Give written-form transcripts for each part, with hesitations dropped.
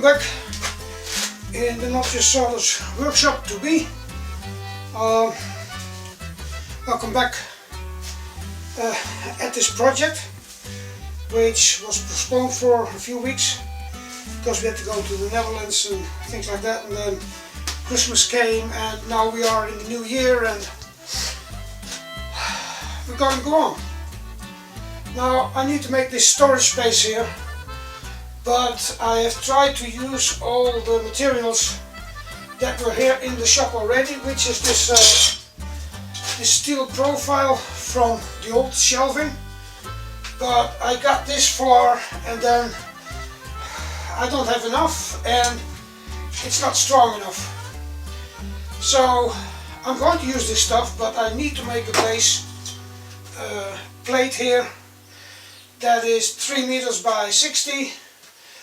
back in the Not Just Sawdust workshop to be. Welcome back at this project, which was postponed for a few weeks because we had to go to the Netherlands and things like that, and then Christmas came and now we are in the new year and we're going to go on. Now I need to make this storage space here, but I have tried to use all the materials that were here in the shop already, which is this steel profile from the old shelving, but I got this far and then I don't have enough and it's not strong enough. So I'm going to use this stuff, but I need to make a base plate here that is 3 meters by 60,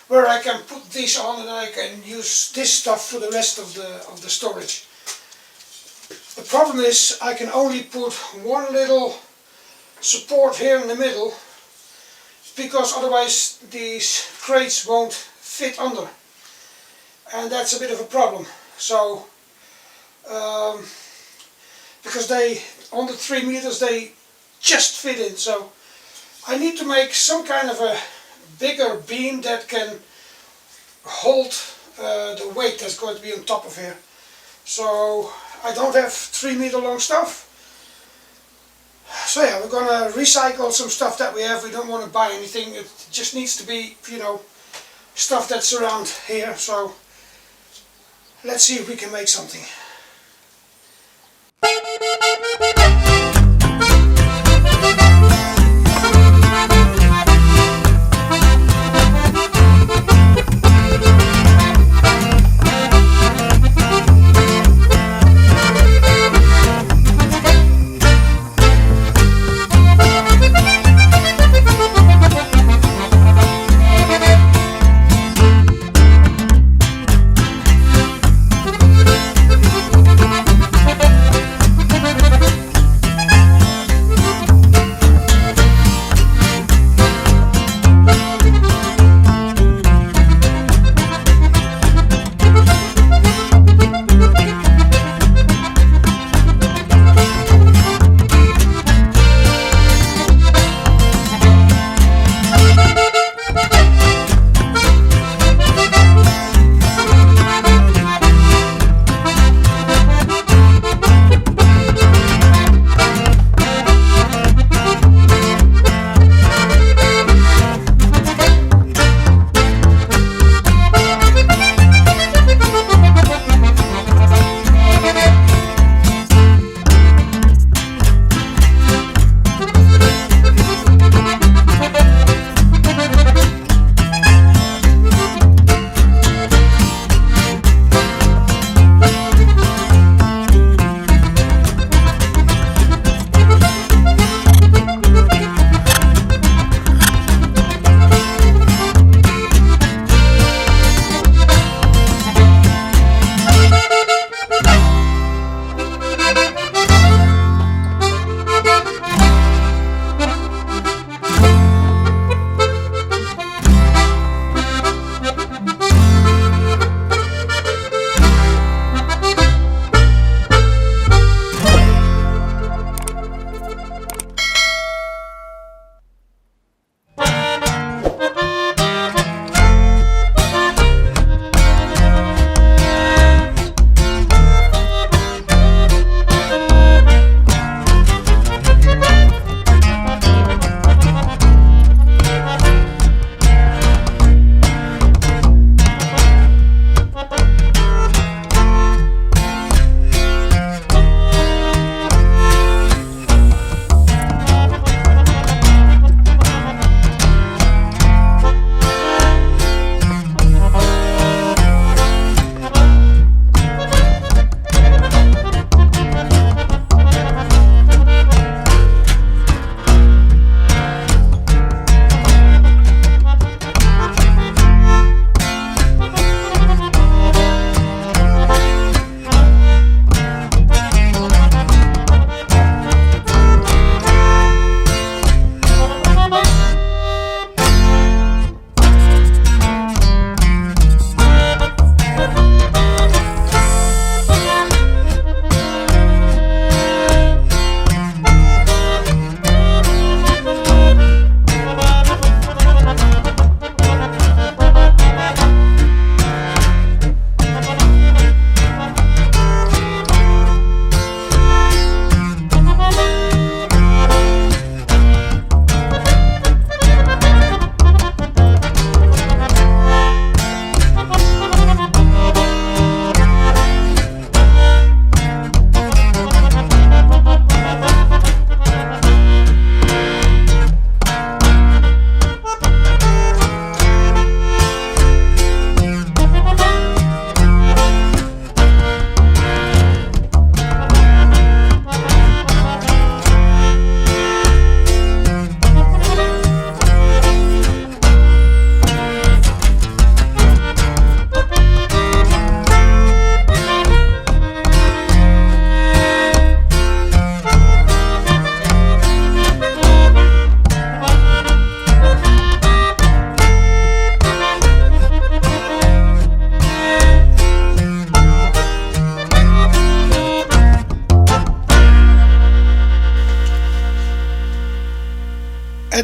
where I can put these on and I can use this stuff for the rest of the storage. The problem is I can only put one little support here in the middle, because otherwise these crates won't fit under, and that's a bit of a problem. So because they, on the 3 meters, they just fit in, so I need to make some kind of a bigger beam that can hold the weight that's going to be on top of here. So I don't have 3 meter long stuff. So yeah, we're gonna recycle some stuff that we have. We don't want to buy anything. It just needs to be, you know, stuff that's around here. So let's see if we can make something.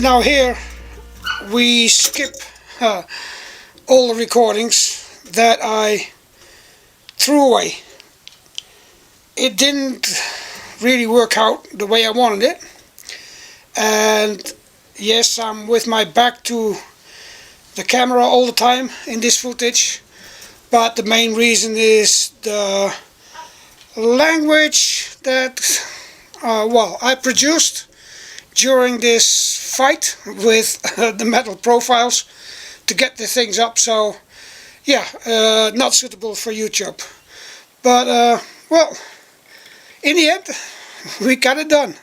Now here we skip all the recordings that I threw away. It didn't really work out the way I wanted it, and yes, I'm with my back to the camera all the time in this footage, but the main reason is the language that I produced during this fight with the metal profiles to get the things up. So yeah, not suitable for YouTube, but well, in the end we got it done.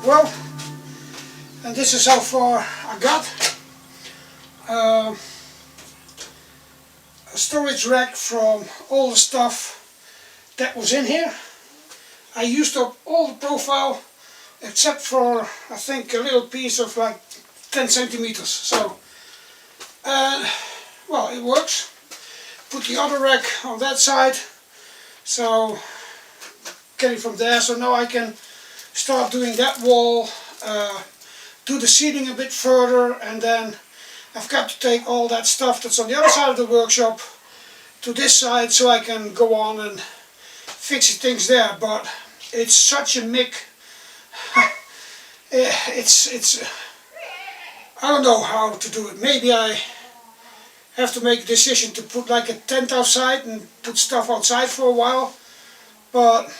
well, and this is how far I got. A storage rack from all the stuff that was in here. I used up all the profile except for, I think, a little piece of like 10 centimeters. So, well, it works. Put the other rack on that side, so get it from there. So now I can start doing that wall, do the seating a bit further, and then I've got to take all that stuff that's on the other side of the workshop to this side so I can go on and fix things there. But it's such a mick. It's I don't know how to do it. Maybe I have to make a decision to put like a tent outside and put stuff outside for a while, but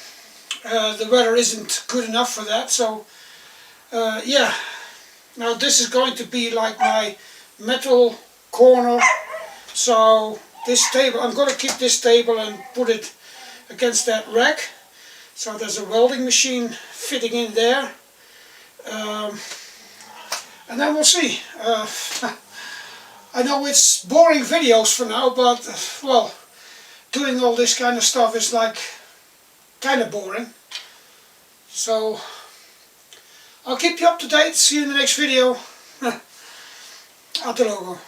the weather isn't good enough for that. So yeah, now this is going to be like my metal corner. So this table, I'm going to keep this table and put it against that rack. So there's a welding machine fitting in there, and then we'll see. I know it's boring videos for now, but well, doing all this kind of stuff is like kind of boring. So I'll keep you up to date. See you in the next video. Out the logo.